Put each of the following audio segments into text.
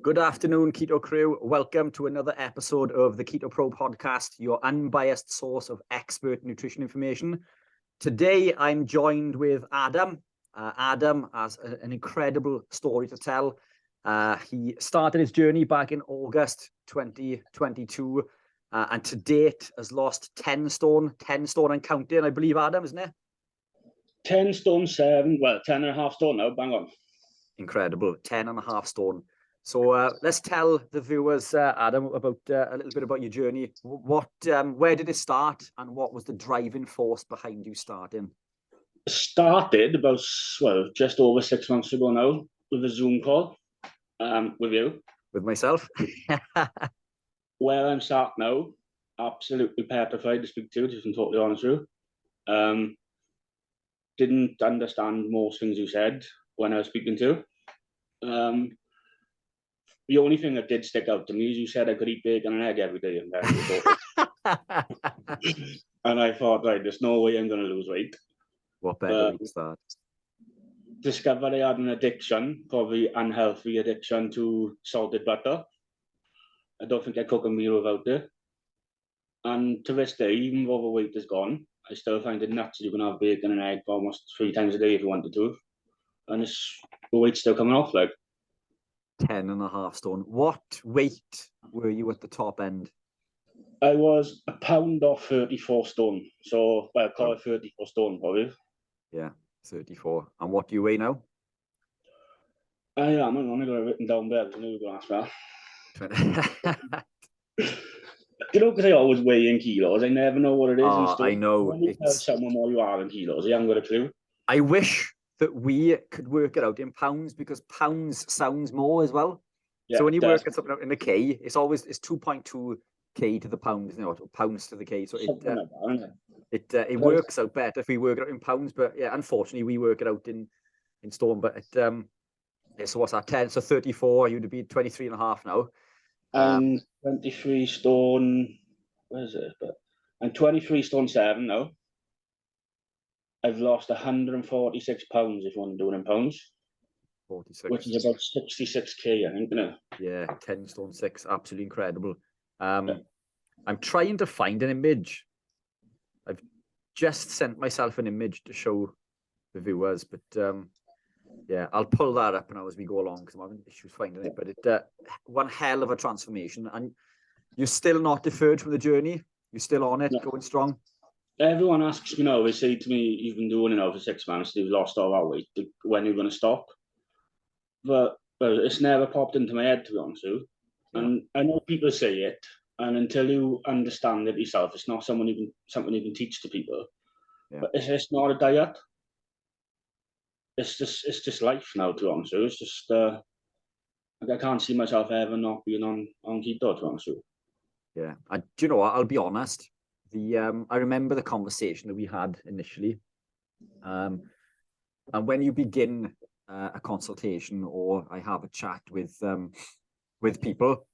Good afternoon, Keto crew. Welcome to another episode of the Keto Pro podcast, your unbiased source of expert nutrition information. Today, I'm joined with Adam. Adam has an incredible story to tell. He started his journey back in August 2022, and to date has lost 10 stone and counting, I believe, Adam, isn't it? 10 stone 7, well, 10 and a half stone now, bang on. Incredible, 10 and a half stone. So let's tell the viewers, Adam, about a little bit about your journey. Where did it start, and what was the driving force behind you starting? Started about, just over 6 months ago now with a Zoom call with you. With myself? Where I'm sat now, absolutely petrified to speak to you, if I'm totally honest with you. Didn't understand most things you said when I was speaking to you. The only thing that did stick out to me is you said I could eat bacon and egg every day. And I thought, right, there's no way I'm going to lose weight. What better way to start? Discovered I had an addiction, probably unhealthy addiction to salted butter. I don't think I cook a meal without it. And to this day, even though the weight is gone, I still find it nuts that you can have bacon and egg almost 3 times a day if you wanted to. And the weight's still coming off, like. 10 and a half stone. What weight were you at the top end? I was a pound off 34 stone. So, call it 34 stone, probably. Yeah, 34. And what do you weigh now? I'm only got it written down there. I knew you were going to ask that. You know, because I always weigh in kilos. I never know what it is. I know. When you tell someone what you are in kilos, I haven't got a clue. I wish that we could work it out in pounds, because pounds sounds more as well. Yeah, so when you work at something out in the K, it's 2.2 K to the pound, pounds to the K. So it works out better if we work it out in pounds. But yeah, unfortunately, we work it out in stone. But so what's that? 10, so 34. You'd be 23 and a half now. 23 stone. Where is it? But I'm 23 stone 7 now. I've lost 146 pounds if you want to do it in pounds. 46. Which is about 66k, I think, isn't it? Yeah, 10 stone 6. Absolutely incredible. I'm trying to find an image. I've just sent myself an image to show the viewers, but yeah, I'll pull that up now as we go along, because I'm having issues finding it. But it one hell of a transformation. And you're still not deferred from the journey? You're still on it, going strong? Everyone asks me now, they say to me, you've been doing it for 6 months, you've lost all that weight, when are you going to stop? But it's never popped into my head, to be honest with you. Yeah. And I know people say it, and until you understand it yourself, it's not something you can teach to people. Yeah. But it's not a diet. It's just life now, to be honest with you. It's just, I can't see myself ever not being on keto, to be honest with you. Yeah, do you know what? I'll be honest. I remember the conversation that we had initially, and when you begin a consultation or I have a chat with people,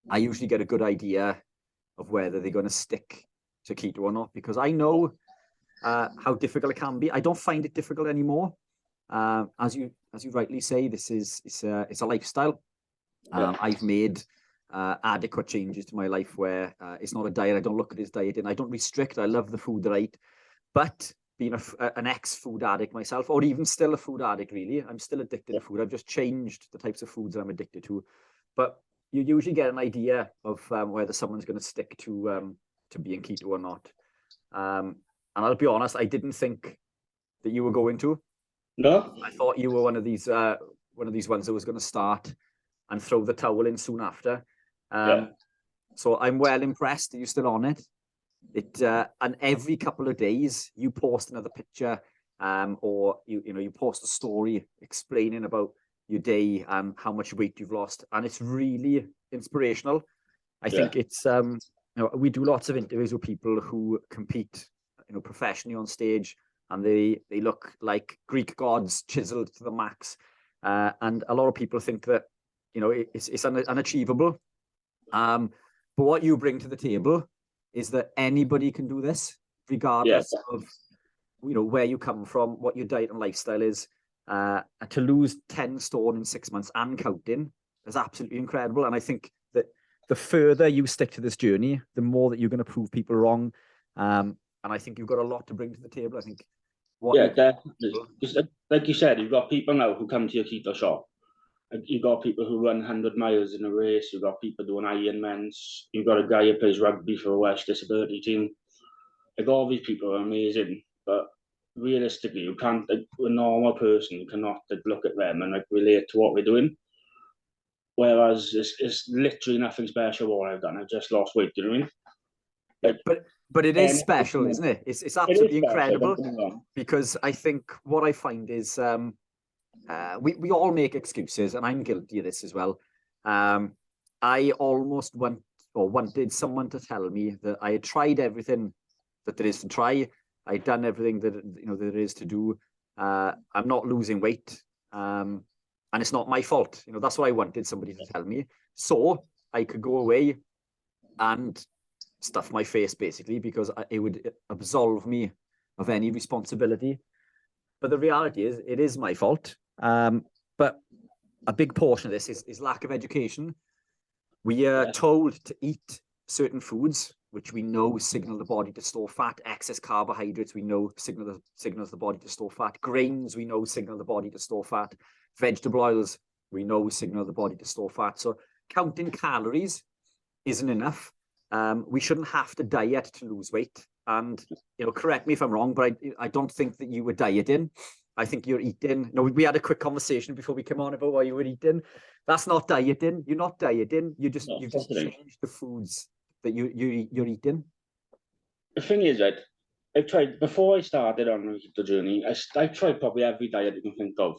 I usually get a good idea of whether they're going to stick to keto or not, because I know how difficult it can be. I don't find it difficult anymore. As you rightly say, it's a lifestyle. I've made adequate changes to my life where it's not a diet. I don't look at this diet and I don't restrict. I love the food that I eat. But being an ex-food addict myself, or even still a food addict, really, I'm still addicted to food. I've just changed the types of foods that I'm addicted to. But you usually get an idea of whether someone's going to stick to being keto or not. And I'll be honest, I didn't think that you were going to. No, I thought you were one of these ones that was going to start and throw the towel in soon after. So I'm well impressed that you're still on it. And every couple of days you post another picture, or you post a story explaining about your day and how much weight you've lost, and it's really inspirational. I think it's we do lots of interviews with people who compete, professionally on stage, and they look like Greek gods chiseled to the max, and a lot of people think that it's unachievable. But what you bring to the table is that anybody can do this, regardless of where you come from, what your diet and lifestyle is. To lose 10 stone in 6 months and counting, is absolutely incredible. And I think that the further you stick to this journey, the more that you're going to prove people wrong. And I think you've got a lot to bring to the table. I think definitely. Because like you said, you've got people now who come to your keto shop. You've got people who run 100 miles in a race. You've got people doing Ironmans. You've got a guy who plays rugby for a Welsh disability team. Like, all these people are amazing, but realistically, you can't. Like, a normal person cannot look at them and relate to what we're doing. Whereas it's literally nothing special what I've done. I just lost weight. Do you know what I mean? Yeah, but it is special, isn't it? It's absolutely incredible, because I think what I find is we all make excuses, and I'm guilty of this as well. I almost wanted someone to tell me that I had tried everything that there is to try. I'd done everything that there is to do. I'm not losing weight, and it's not my fault. That's what I wanted somebody to tell me, so I could go away and stuff my face, basically, because it would absolve me of any responsibility. But the reality is, it is my fault. But a big portion of this is lack of education. We are told to eat certain foods, which we know signal the body to store fat. Excess carbohydrates, we know signals the body to store fat. Grains, we know signal the body to store fat. Vegetable oils, we know signal the body to store fat. So counting calories isn't enough. We shouldn't have to diet to lose weight. And correct me if I'm wrong, but I don't think that you were dieting. I think you're eating. We had a quick conversation before we came on about what you were eating. That's not dieting. You're not dieting. You've just changed the foods that you're eating. The thing is, Ed, I tried before I started on the keto journey. I tried probably every diet you can think of.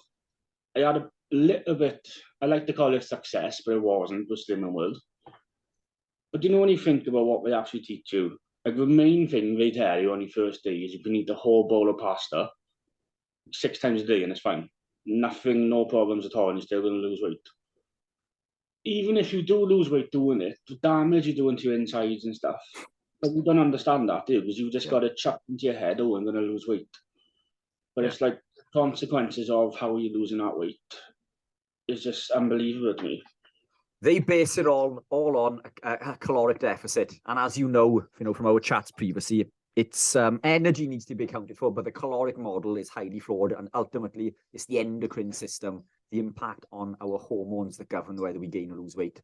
I had a little bit. I like to call it success, but it wasn't. It was Slimming World. But when you think about what they actually teach you, like, the main thing they tell you on your first day is you can eat a whole bowl of pasta 6 times a day and it's fine. Nothing, no problems at all, and you're still going to lose weight. Even if you do lose weight doing it, the damage you're doing to your insides and stuff, but you don't understand that, do you? Because you just got it chucked into your head, oh, I'm going to lose weight. But it's like consequences of how you're losing that weight is just unbelievable to me. They base it all on a caloric deficit. And as you know from our chats previously, it's energy needs to be accounted for, but the caloric model is highly flawed. And ultimately, it's the endocrine system, the impact on our hormones that govern whether we gain or lose weight.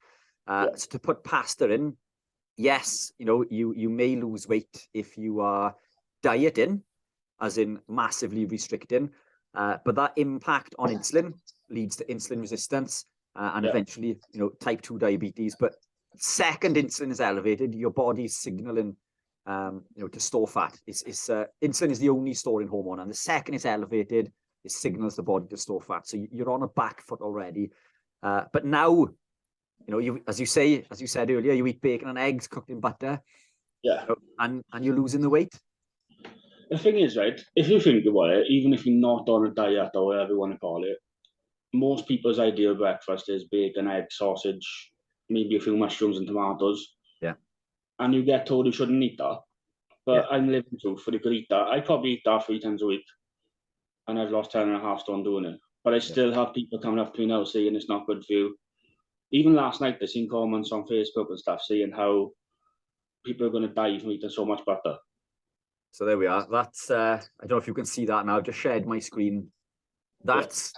So to put pasta in, yes, you may lose weight if you are dieting, as in massively restricting, but that impact on insulin leads to insulin resistance. And eventually, type 2 diabetes. But second insulin is elevated, your body's signaling, to store fat. Insulin is the only storing hormone, and the second it's elevated, it signals the body to store fat. So you're on a back foot already. But now, as you said earlier, you eat bacon and eggs cooked in butter. Yeah. And you're losing the weight. The thing is, right, if you think about it, even if you're not on a diet or whatever you want to call it, most people's ideal breakfast is bacon, egg, sausage, maybe a few mushrooms and tomatoes. Yeah. And you get told you shouldn't eat that. But I'm living proof that you could eat that. I probably eat that 3 times a week. And I've lost 10.5 stone doing it. But I still have people coming up to me now saying it's not good for you. Even last night, I seen comments on Facebook and stuff saying how people are going to die from eating so much butter. So there we are. That's I don't know if you can see that now. I've just shared my screen. That's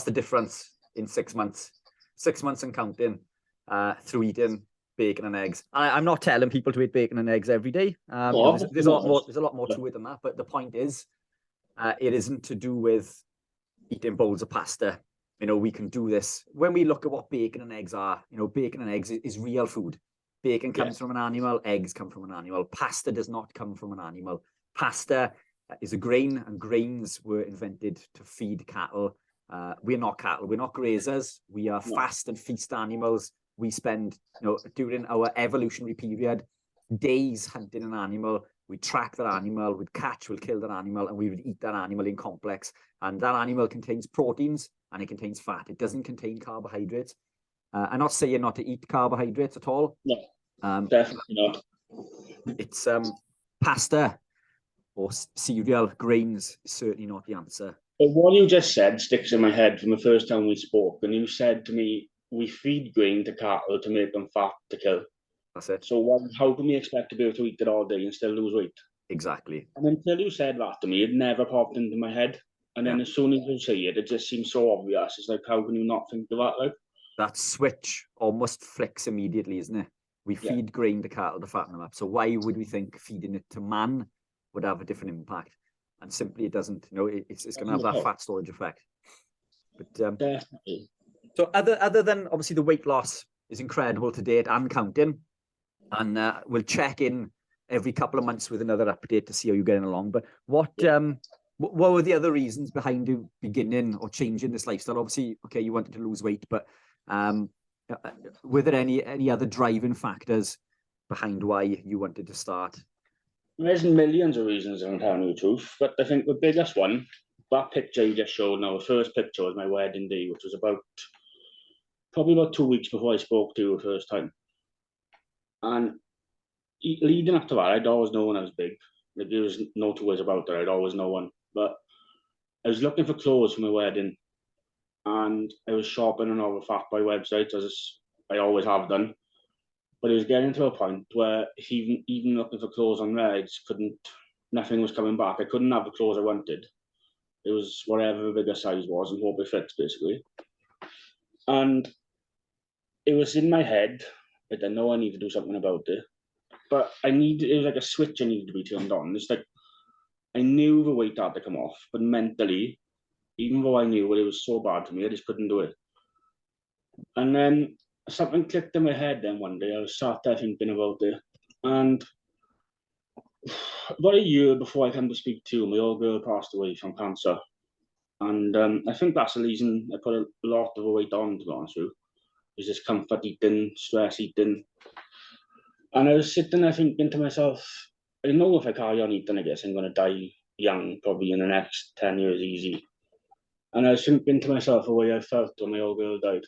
the difference in 6 months. 6 months and counting through eating bacon and eggs. I'm not telling people to eat bacon and eggs every day. There's a lot more to it than that. But the point is, it isn't to do with eating bowls of pasta. We can do this. When we look at what bacon and eggs are, bacon and eggs is real food. Bacon comes from an animal. Eggs come from an animal. Pasta does not come from an animal. Pasta is a grain, and grains were invented to feed cattle. We're not cattle. We're not grazers. We are fast and feast animals. We spend, during our evolutionary period, days hunting an animal. We'd track that animal. We'd catch, we'd kill that animal, and we would eat that animal in complex. And that animal contains proteins and it contains fat. It doesn't contain carbohydrates. I'm not saying not to eat carbohydrates at all. No, definitely not. It's pasta or cereal, grains is certainly not the answer. But what you just said sticks in my head from the first time we spoke. And you said to me, we feed grain to cattle to make them fat to kill. That's it. So how can we expect to be able to eat it all day and still lose weight? Exactly. And until you said that to me, it never popped into my head. And then as soon as you say it, it just seems so obvious. It's like, how can you not think of that? Like, that switch almost flicks immediately, isn't it? We feed grain to cattle to fatten them up. So why would we think feeding it to man would have a different impact? And simply it doesn't. You know, it's going to have that fat storage effect. But definitely. So other than obviously the weight loss is incredible to date and counting, and we'll check in every couple of months with another update to see how you're getting along. But what were the other reasons behind you beginning or changing this lifestyle? Obviously, okay, you wanted to lose weight, but were there any other driving factors behind why you wanted to start? There's millions of reasons, if I'm telling you the truth, but I think the biggest one, that picture you just showed now, the first picture was my wedding day, which was probably about 2 weeks before I spoke to you the first time. And leading up to that, I'd always known I was big. Like, there was no two ways about it. I'd always known. But I was looking for clothes for my wedding, and I was shopping on all the fat boy websites, as I always have done. But it was getting to a point where even looking for clothes on there, I just couldn't. Nothing was coming back. I couldn't have the clothes I wanted. It was whatever the bigger size was and hope it fits, basically. And it was in my head. I know I need to do something about it. But it was like a switch I needed to be turned on. It's like I knew the weight had to come off, but mentally, even though I knew it was so bad for me, I just couldn't do it. And then something clicked in my head then one day. I was sat there thinking about it. And about a year before I came to speak to you, my old girl passed away from cancer. And I think that's the reason I put a lot of the weight on, to be honest with you. It was just comfort eating, stress eating. And I was sitting there thinking to myself, I know if I carry on eating, I guess I'm going to die young, probably in the next 10 years easy. And I was thinking to myself the way I felt when my old girl died.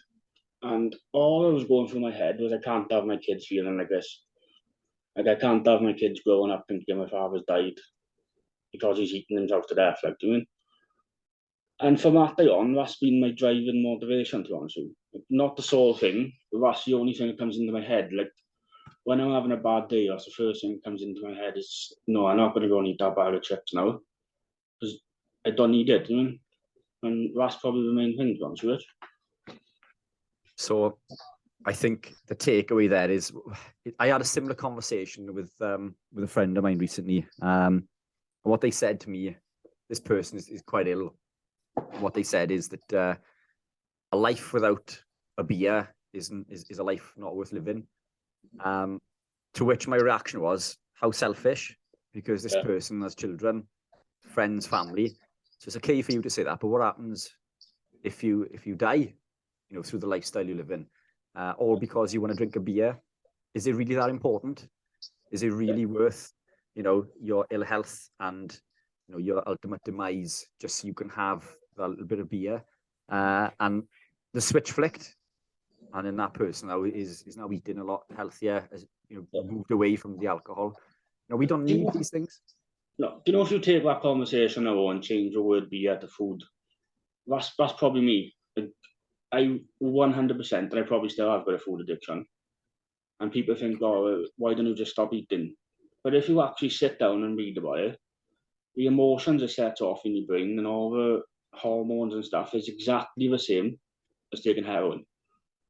And all I was going through my head was I can't have my kids feeling like this. Like, I can't have my kids growing up thinking my father's died because he's eating himself to death, like doing. And from that day on, that's been my driving motivation, to be honest with you. Not the sole thing, but that's the only thing that comes into my head. Like, when I'm having a bad day, that's the first thing that comes into my head is, no, I'm not going to go and eat that bag of chips now. Because I don't need it, you know? And that's probably the main thing, to be honest with you. So I think the takeaway there is, I had a similar conversation with a friend of mine recently. What they said to me, this person is quite ill. What they said is that a life without a beer is a life not worth living. To which my reaction was, how selfish, because this person has children, friends, family. So it's okay for you to say that, but what happens if you die, you know, through the lifestyle you live in, all because you want to drink a beer? Is it really that important? Is it really worth, you know, your ill health and, you know, your ultimate demise just so you can have that little bit of beer? And the switch flicked, and then that person now is now eating a lot healthier, as you know, moved away from the alcohol. You know, we don't need these things. No, do you know, if you take that conversation now and change the word beer to food, that's probably me. I 100%, and I probably still have got a food addiction. And people think, oh, why don't you just stop eating? But if you actually sit down and read about it, the emotions are set off in your brain and all the hormones and stuff is exactly the same as taking heroin.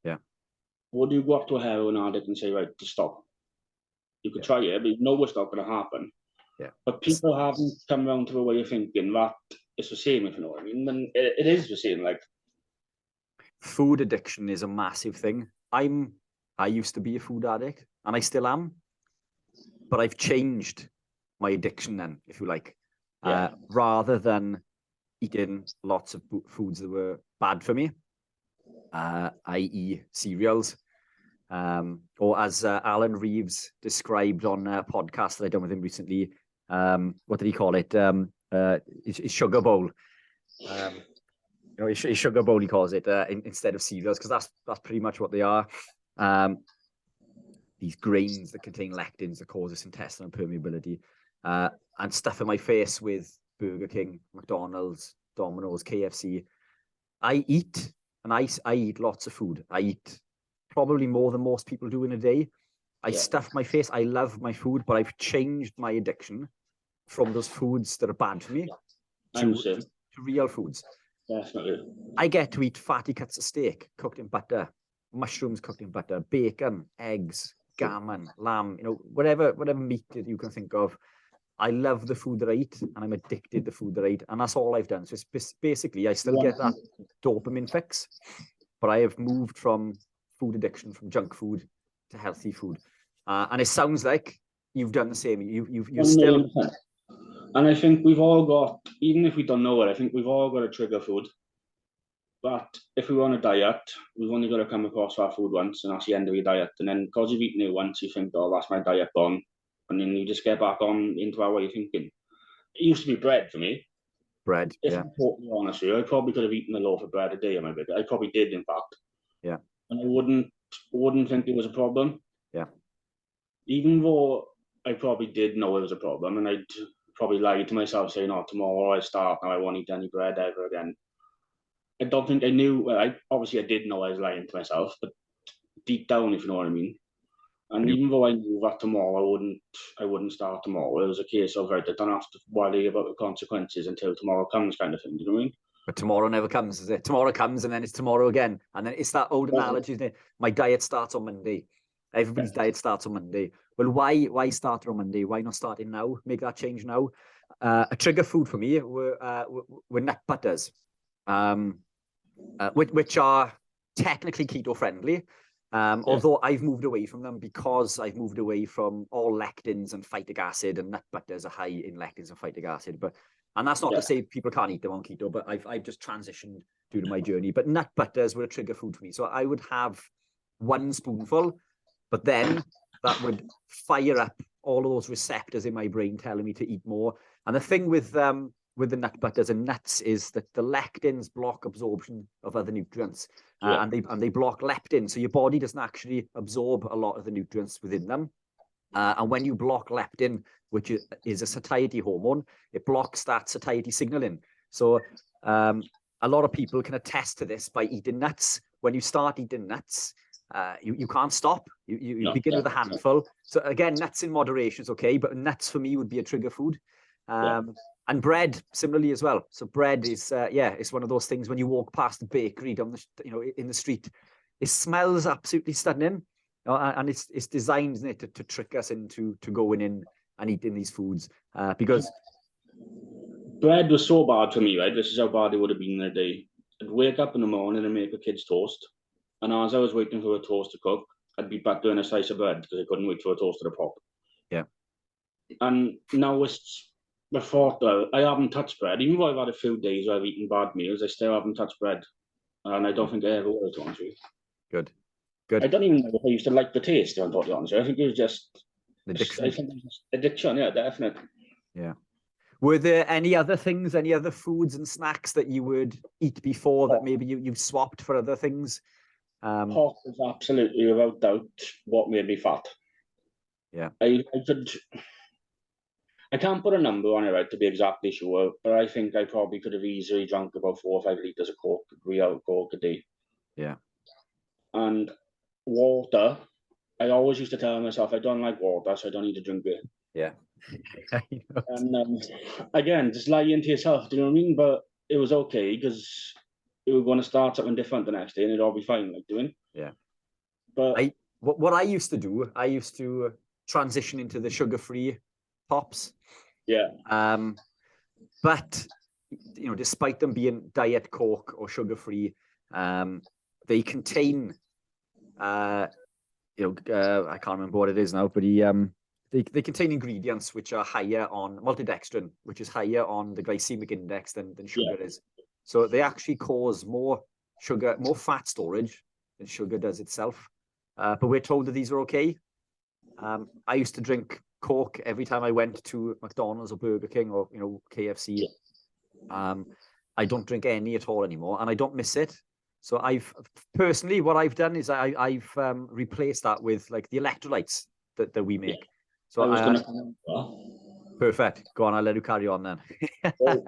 Yeah. Would you go up to a heroin addict and say, right, to stop? You could try it, but you know it's not going to happen. Yeah. But people haven't come around to a way of thinking that it's the same, if you know what I mean. And it is the same. Like, food addiction is a massive thing. I used to be a food addict, and I still am, but I've changed my addiction then, if you like. Rather than eating lots of foods that were bad for me, i.e. cereals, or as Alan Reeves described on a podcast that I done with him recently, what did he call it? His sugar bowl. You know, his sugar bowl, he calls it, instead of cereals, because that's pretty much what they are. These grains that contain lectins that causes intestinal permeability, and stuffing my face with Burger King, McDonald's, Domino's, KFC. I eat and I eat lots of food. I eat probably more than most people do in a day. I stuff my face. I love my food, but I've changed my addiction from those foods that are bad for me to real foods. Definitely. I get to eat fatty cuts of steak cooked in butter, mushrooms cooked in butter, bacon, eggs, gammon, lamb, whatever meat that you can think of. I love the food that I eat, and I'm addicted to the food that I eat, and that's all I've done. So it's basically, I still get that dopamine fix, but I have moved from food addiction, from junk food to healthy food. And it sounds like you've done the same. You still. And I think we've all got, even if we don't know it, I think we've all got a trigger food. But if we want a diet, we've only got to come across that food once, and that's the end of your diet. And then because you've eaten it once, you think, oh, that's my diet gone. And then you just get back on into that way of thinking. It used to be bread for me. Bread, if I'm totally honest with you, I probably could have eaten a loaf of bread a day. I probably did, in fact. Yeah. And I wouldn't think it was a problem. Yeah. Even though I probably did know it was a problem, and I'd probably lied to myself saying, "Oh, tomorrow I start and I won't eat any bread ever again." I don't think I knew. Well, I did know I was lying to myself, but deep down, if you know what I mean. And even though I knew that tomorrow I wouldn't start tomorrow, it was a case of, right, I don't have to worry about the consequences until tomorrow comes, kind of thing. Do you know what I mean? But tomorrow never comes, is it? Tomorrow comes and then it's tomorrow again. And then it's that old analogy, isn't it? My diet starts on Monday. Everybody's diet starts on Monday. Well, why start on Monday? Why not start it now? Make that change now. A trigger food for me were nut butters, which are technically keto friendly. Although I've moved away from them because I've moved away from all lectins and phytic acid, and nut butters are high in lectins and phytic acid. And that's not to say people can't eat them on keto, but I've just transitioned due to my journey. But nut butters were a trigger food for me. So I would have one spoonful, but then that would fire up all of those receptors in my brain telling me to eat more. And the thing with the nut butters and nuts is that the lectins block absorption of other nutrients, and they block leptin, so your body doesn't actually absorb a lot of the nutrients within them. And when you block leptin, which is a satiety hormone, it blocks that satiety signaling. So a lot of people can attest to this by eating nuts. When you start eating nuts, you can't stop. You begin with a handful. So again, nuts in moderation is okay, but nuts for me would be a trigger food. And bread, similarly as well. So bread is, it's one of those things when you walk past the bakery down in the street, it smells absolutely stunning, and it's designed, isn't it, to trick us into going in and eating these foods because bread was so bad for me. Right, this is how bad it would have been in a day. I'd wake up in the morning and make the kids toast, and as I was waiting for a toast to cook, I'd be back doing a slice of bread because I couldn't wait for a toast to pop. Yeah, and now it's. Before I haven't touched bread. Even though I've had a few days where I've eaten bad meals, I still haven't touched bread. And I don't think I ever will, to be honest with you. Good. I don't even know if I used to like the taste, to be honest. I think it was just addiction. I think it was just addiction, yeah, definitely. Yeah. Were there any other things, any other foods and snacks that you would eat before that maybe you've swapped for other things? Pork is absolutely, without doubt, what made me fat. Yeah. I can't put a number on it, right, to be exactly sure, but I think I probably could have easily drunk about 4 or 5 litres of Coke, real Coke a day. Yeah. And water, I always used to tell myself, I don't like water, so I don't need to drink it. Yeah. And again, just lying to yourself, do you know what I mean? But it was okay because we were going to start something different the next day and it'd all be fine, like doing. Yeah. But what I used to do, I used to transition into the sugar-free pops. Yeah. But despite them being diet Coke or sugar-free, they contain I can't remember what it is now, but they contain ingredients which are higher on maltodextrin, which is higher on the glycemic index than sugar is. So they actually cause more fat storage than sugar does itself. But we're told that these are okay. I used to drink Coke every time I went to McDonald's or Burger King or KFC. I don't drink any at all anymore, and I don't miss it. So what I've done is I've replaced that with like the electrolytes that we make. So perfect. Go on, I'll let you carry on then. Well,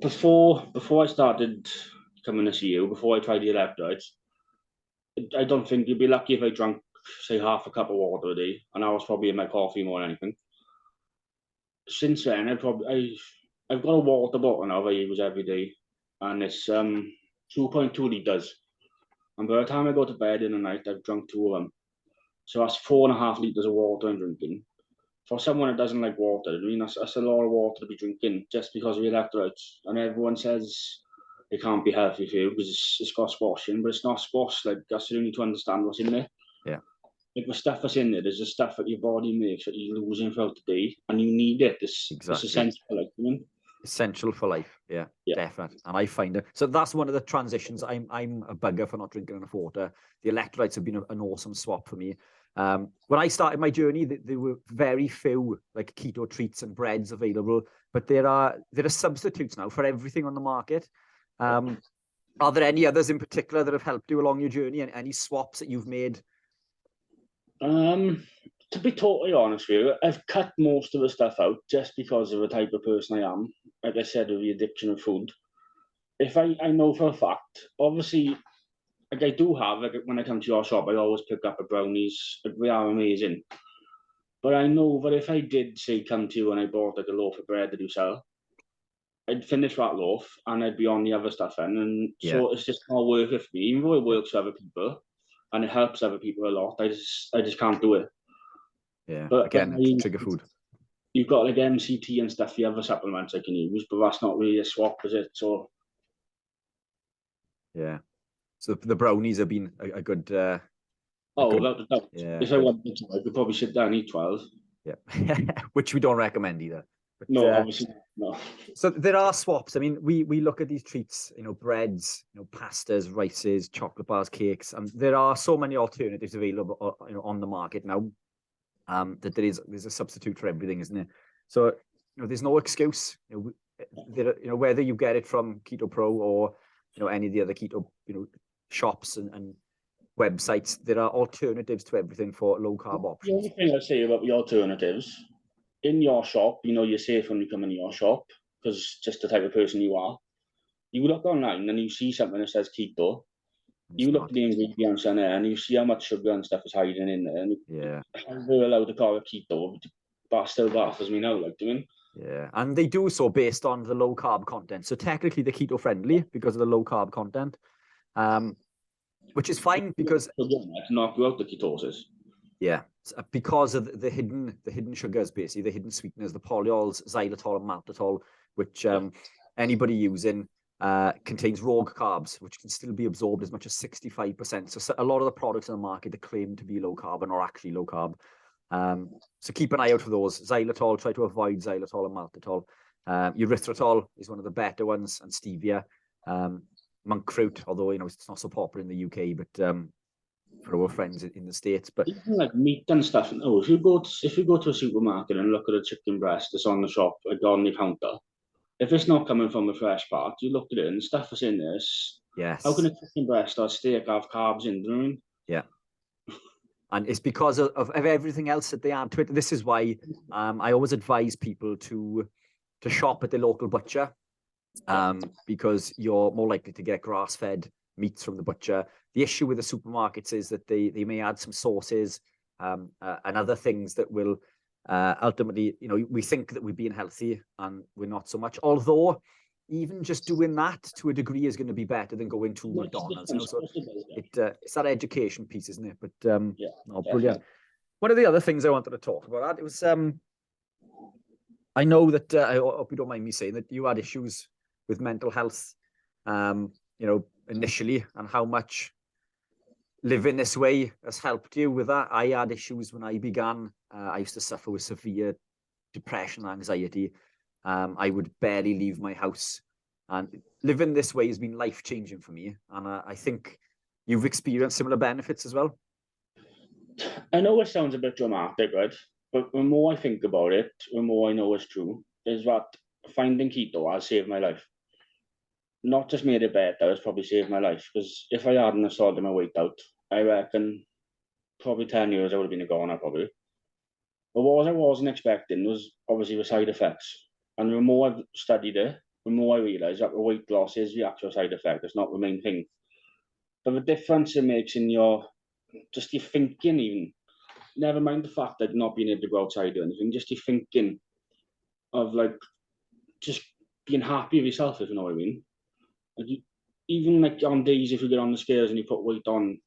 before I started coming to see you, before I tried the electrolytes, I don't think you'd be lucky if I drank, say, half a cup of water a day, and I was probably in my coffee more than anything. Since then, I've got a water bottle now that I use every day, and it's 2.2 litres. And by the time I go to bed in the night, I've drunk 2 of them. So that's 4.5 litres of water I'm drinking. For someone that doesn't like water, I mean, that's a lot of water to be drinking just because of the electrolytes. And everyone says it can't be healthy for you because it's got squash in, but it's not squash. Like, that's you need to understand what's in there. Yeah. Like, the stuff that's in there, there's the stuff that your body makes that you're losing throughout the day, and you need it. It's essential, like, you know? Essential for life. Yeah, definitely. And I find it. So that's one of the transitions. I'm a bugger for not drinking enough water. The electrolytes have been an awesome swap for me. When I started my journey, there were very few like keto treats and breads available, but there are substitutes now for everything on the market. Are there any others in particular that have helped you along your journey, and any swaps that you've made? To be totally honest with you, I've cut most of the stuff out just because of the type of person I am. Like I said, with the addiction of food. If I know for a fact, obviously, like I do have, like when I come to your shop, I always pick up a brownies. Like, they are amazing. But I know that if I did, say, come to you and I bought like a loaf of bread that you sell, I'd finish that loaf and I'd be on the other stuff then. And so it's just not worth it for me, even though it works for other people and it helps other people a lot. I just can't do it. Yeah, but again, trigger food. You've got like MCT and stuff, the other supplements I can use, but that's not really a swap, is it? So yeah. So the brownies have been a good. If I wanted to, I could probably sit down and eat 12. Yeah, which we don't recommend either. But, no, obviously no. So there are swaps. I mean, we look at these treats, breads, pastas, rices, chocolate bars, cakes, and there are so many alternatives available, on the market now. That there's a substitute for everything, isn't it? So there's no excuse. Whether you get it from Keto Pro or any of the other keto shops and websites, there are alternatives to everything for low carb options. The only thing I say about the alternatives in your shop, you're safe when you come into your shop because just the type of person you are. You look online and you see something that says keto. You look at the ingredients on there and you see how much sugar and stuff is hiding in there. And we're allowed to call it keto, but still baffles me now, like, doing. Yeah, and they do so based on the low carb content. So technically, they're keto friendly because of the low carb content, which is fine because knock you out the ketosis. Yeah, because of the hidden sugars, basically the hidden sweeteners, the polyols, xylitol, and maltitol, which anybody using. Contains raw carbs, which can still be absorbed as much as 65%. So a lot of the products on the market that claim to be low carb and are actually low carb. So keep an eye out for those. Xylitol, try to avoid xylitol and maltitol. Erythritol is one of the better ones, and stevia. Monk fruit, although it's not so popular in the UK, but for our friends in the States. But even like meat and stuff. No, if you go to a supermarket and look at a chicken breast that's on the shop, like on the counter. If it's not coming from a fresh part, you look at it and stuff is in this. Yes. How can a chicken breast or steak have carbs in them? Yeah. And it's because of everything else that they add to it. This is why I always advise people to shop at the local butcher, because you're more likely to get grass-fed meats from the butcher. The issue with the supermarkets is that they may add some sauces and other things that will ultimately, we think that we're being healthy and we're not so much. Although even just doing that to a degree is going to be better than going to McDonald's. So it's that education piece, isn't it? But brilliant. One of the other things I wanted to talk about, it was I know that I hope you don't mind me saying that you had issues with mental health, initially, and how much living this way has helped you with that. I had issues when I began. I used to suffer with severe depression and anxiety. I would barely leave my house. And living this way has been life-changing for me. And I think you've experienced similar benefits as well. I know it sounds a bit dramatic, right? But the more I think about it, the more I know it's true, is that finding keto has saved my life. Not just made it better, it's probably saved my life. Because if I hadn't sorted my weight out, I reckon probably 10 years I would have been a goner, probably. But what I wasn't expecting was obviously the side effects. And the more I've studied it, the more I realise that the weight loss is the actual side effect. It's not the main thing. But the difference it makes in your thinking, even, never mind the fact that not being able to go outside or anything, just your thinking of like just being happy with yourself, if you know what I mean. Like even like on days if you get on the scales and you put weight on,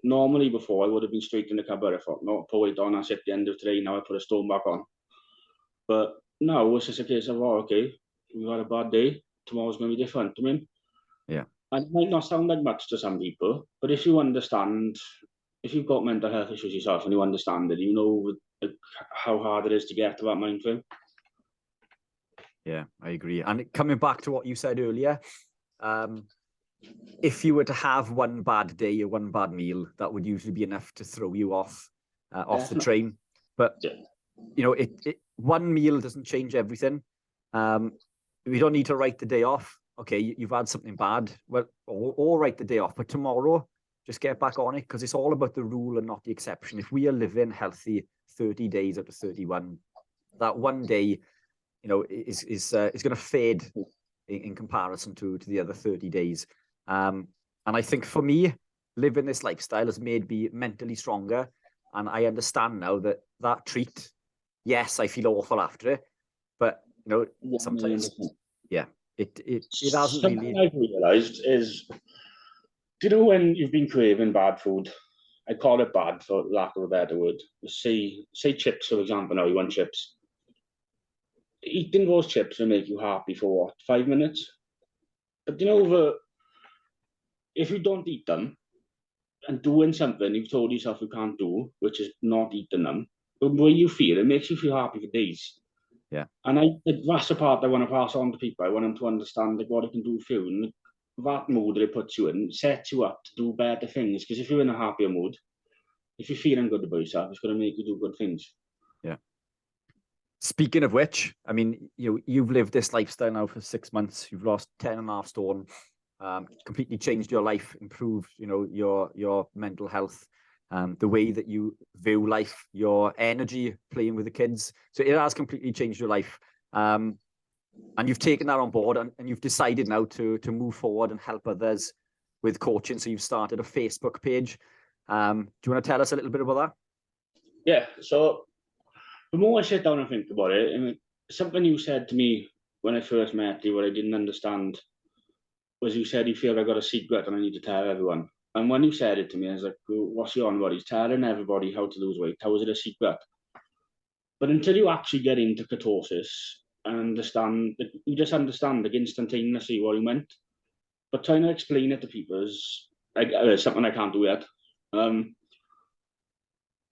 normally before I would have been straight in the cupboard. I thought, no, put weight on, that's at the end of today, now I put a stone back on. But no, it's just a case of, oh, okay, we've had a bad day, tomorrow's going to be different. I mean, Yeah. and it might not sound like much to some people, but if you understand, if you've got mental health issues yourself and you understand it, you know how hard it is to get to that mind frame. Yeah, I agree. And coming back to what you said earlier, if you were to have one bad day or one bad meal, that would usually be enough to throw you off the train. But you know, one meal doesn't change everything. We don't need to write the day off. Okay, you've had something bad, well, or write the day off. But tomorrow, just get back on it, because it's all about the rule and not the exception. If we are living healthy 30 days out of 31, that one day, you know, is going to fade in comparison to the other 30 days. And I think for me, living this lifestyle has made me mentally stronger. And I understand now that treat, yes, I feel awful after it, but you know, sometimes, yeah, it hasn't really. Something I've realised is, do you know when you've been craving bad food? I call it bad for lack of a better word. Say chips, for example. Now you want chips. Eating those chips will make you happy for what, 5 minutes? But you know, if you don't eat them and doing something you've told yourself you can't do, which is not eating them, the way you feel, it makes you feel happy for days. Yeah. And that's the part I want to pass on to people. I want them to understand like what it can do for you. And that mood that it puts you in sets you up to do better things. Because if you're in a happier mood, if you're feeling good about yourself, it's going to make you do good things. Yeah. Speaking of which, I mean, you've lived this lifestyle now for 6 months. You've lost 10.5 stone, completely changed your life, improved, your mental health, the way that you view life, your energy playing with the kids. So it has completely changed your life. And you've taken that on board and you've decided now to move forward and help others with coaching. So you've started a Facebook page. Do you want to tell us a little bit about that? Yeah. So the more I sit down and think about it, and something you said to me when I first met you, what I didn't understand was you said you feel I got a secret and I need to tell everyone. And when you said it to me, I was like, what's he on about? He's telling everybody how to lose weight. How is it a secret? But until you actually get into ketosis and understand, you just understand like instantaneously what he meant. But trying to explain it to people is something I can't do yet.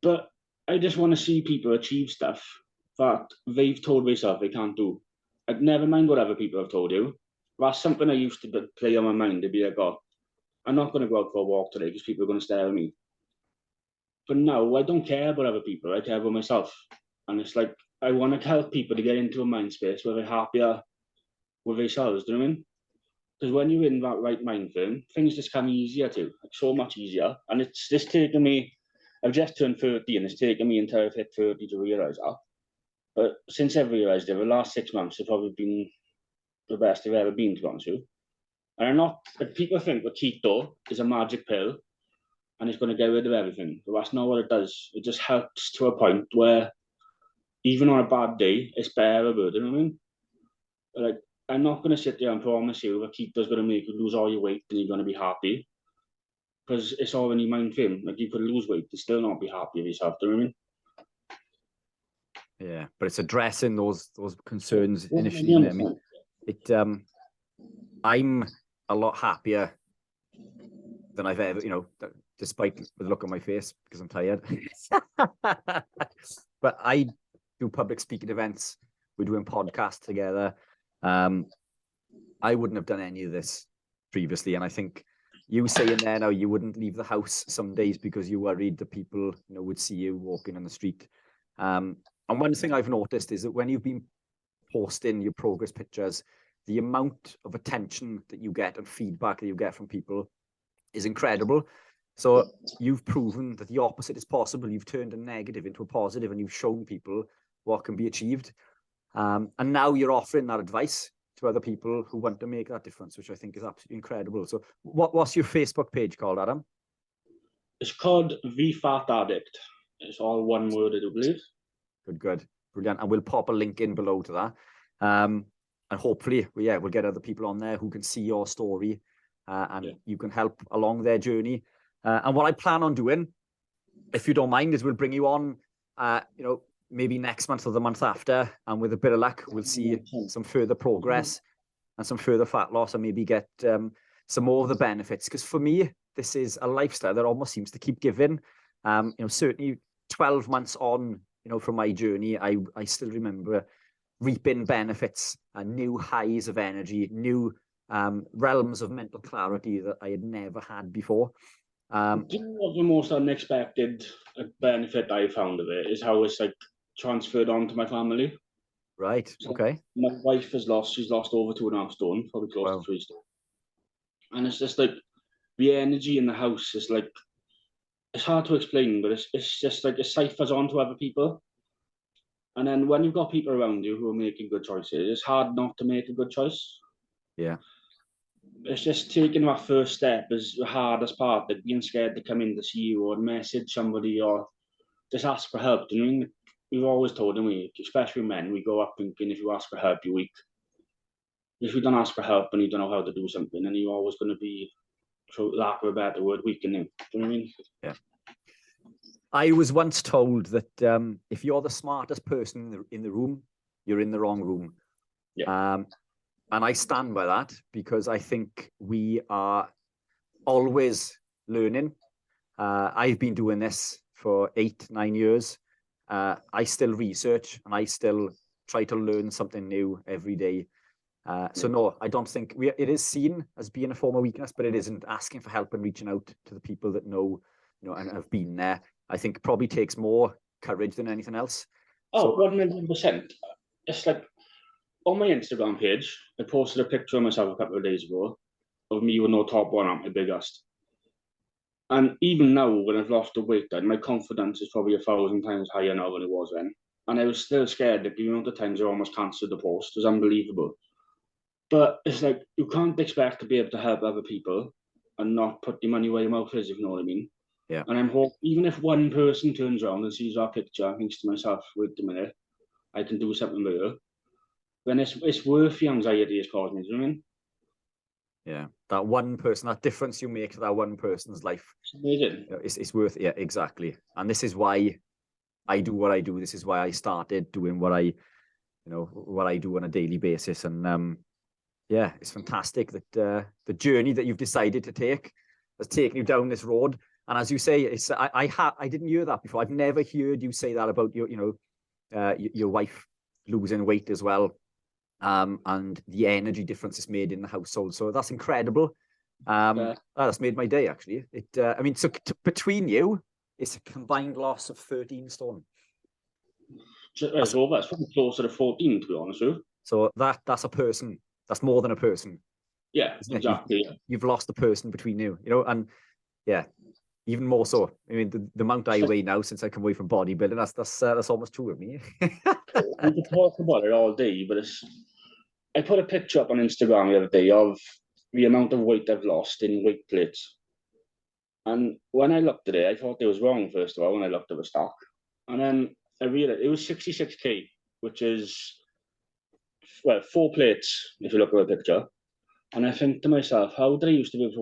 But I just want to see people achieve stuff that they've told themselves they can't do. Like, never mind what other people have told you. That's something I used to play on my mind to be like, oh, I'm not going to go out for a walk today because people are going to stare at me. But now I don't care about other people. I care about myself. And it's like, I want to help people to get into a mind space where they're happier with themselves. Do you know what I mean? Because when you're in that right mind frame, things just come easier too, like so much easier. And it's just taken me, I've just turned 30 and it's taken me until I've hit 30 to realise that. But since I've realised it, the last 6 months have probably been the best I've ever been, to be honest with you. And I'm not, like, people think that keto is a magic pill and it's going to get rid of everything. But that's not what it does. It just helps to a point where even on a bad day, it's bearable. You know what I mean? Like, I'm not going to sit there and promise you that keto's going to make you lose all your weight and you're going to be happy. Because it's all in your mind frame. Like, you could lose weight and still not be happy with yourself. Do you know what I mean? Yeah, but it's addressing those concerns initially. I mean, I'm a lot happier than I've ever, despite the look on my face because I'm tired. But I do public speaking events. We're doing podcasts together. I wouldn't have done any of this previously, and I think you saying there now you wouldn't leave the house some days because you worried that people would see you walking on the street. And one thing I've noticed is that when you've been posting your progress pictures, the amount of attention that you get and feedback that you get from people is incredible. So you've proven that the opposite is possible. You've turned a negative into a positive and you've shown people what can be achieved. And now you're offering that advice. to other people who want to make that difference, which I think is absolutely incredible. So what's your Facebook page called, Adam? It's called The Fat Addict. It's all one word, I do believe. Good. Brilliant. And we'll pop a link in below to that. And hopefully, we'll get other people on there who can see your story and you can help along their journey. And what I plan on doing, if you don't mind, is we'll bring you on, maybe next month or the month after. And with a bit of luck, we'll see some further progress and some further fat loss and maybe get some more of the benefits. Because for me, this is a lifestyle that almost seems to keep giving. Certainly 12 months on, from my journey, I still remember reaping benefits and new highs of energy, new realms of mental clarity that I had never had before. Do you know what the most unexpected benefit I found of it is how it's like transferred on to my family. Right. So okay. my wife she's lost over 2.5 stone, probably close to 3 stone. And it's just like the energy in the house is like, it's hard to explain, but it's just like it ciphers on to other people. And then when you've got people around you who are making good choices, it's hard not to make a good choice. Yeah. It's just taking that first step is the hardest part, like being scared to come in to see you or message somebody or just ask for help. Do you know what I mean? We've always told them, especially men, we go up thinking if you ask for help, you're weak. If you don't ask for help and you don't know how to do something, then you're always going to be, for lack of a better word, weakening. Do you know what I mean? Yeah. I was once told that if you're the smartest person in the room, you're in the wrong room. Yeah. And I stand by that because I think we are always learning. I've been doing this for 8-9 years. I still research and I still try to learn something new every day. So no, I don't think it is seen as being a form of weakness, but it isn't. Asking for help and reaching out to the people that know, and have been there, I think probably takes more courage than anything else. Oh, 1,000,000%. It's like on my Instagram page, I posted a picture of myself a couple of days ago of me with no top on at my biggest. And even now, when I've lost the weight, my confidence is probably 1,000 times higher now than it was then. And I was still scared that the amount of times I almost cancelled the post was unbelievable. But it's like, you can't expect to be able to help other people and not put your money where your mouth is, if you know what I mean. Yeah. And I'm hoping, even if one person turns around and sees our picture and thinks to myself, wait a minute, I can do something better, then it's worth the anxiety it's causing me, do you know what I mean? Yeah, that one person, that difference you make to that one person's life, it's amazing. It's worth it. Yeah, exactly. And this is why I do what I do. This is why I started doing what I do on a daily basis. And yeah, it's fantastic that the journey that you've decided to take has taken you down this road. And as you say, it's I didn't hear that before. I've never heard you say that about your wife losing weight as well. And the energy difference it's made in the household. So that's incredible. That's made my day, actually. So between you, it's a combined loss of 13 stone. That's probably closer to 14, to be honest with you. So that's a person. That's more than a person. Yeah, exactly. You've lost a person between you, and yeah, even more so. I mean, the amount I weigh now since I come away from bodybuilding, that's almost two of me. We could talk about it all day, but I put a picture up on Instagram the other day of the amount of weight I've lost in weight plates. And when I looked at it, I thought it was wrong, first of all, when I looked at the stock. And then I realized it was 66k, which is, 4 plates, if you look at the picture. And I think to myself, how did I used to be able to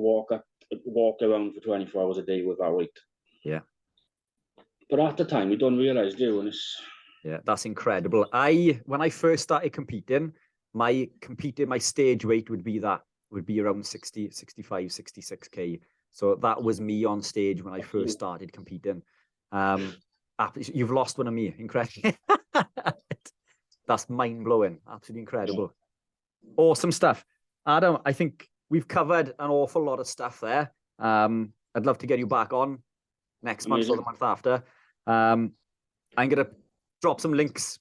walk around for 24 hours a day with that weight? Yeah. But at the time, you don't realize, do you? And yeah, that's incredible. When I first started competing, my stage weight would be around 60, 65, 66k. So that was me on stage when I first started competing. You've lost one of me. Incredible. That's mind-blowing. Absolutely incredible. Awesome stuff. Adam, I think we've covered an awful lot of stuff there. I'd love to get you back on next month or the month after. I'm going to drop some links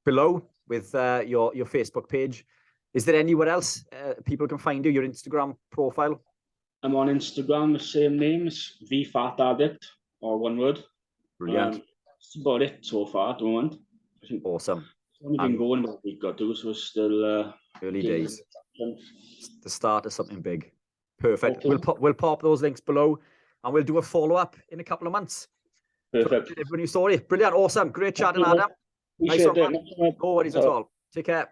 below with your Facebook page. Is there anywhere else people can find you, your Instagram profile? I'm on Instagram, the same name, it's The Fat Addict, or one word. Brilliant. That's about it so far at the moment. Awesome. only been going about a week or two, so it's still Early gaining days. traction. The start of something big. Perfect. Okay. We'll pop those links below, and we'll do a follow-up in a couple of months. Perfect. Every new story. Brilliant. Awesome. Great chatting, Okay, Adam. Nice appreciate one, that. man. No worries at all. Take care.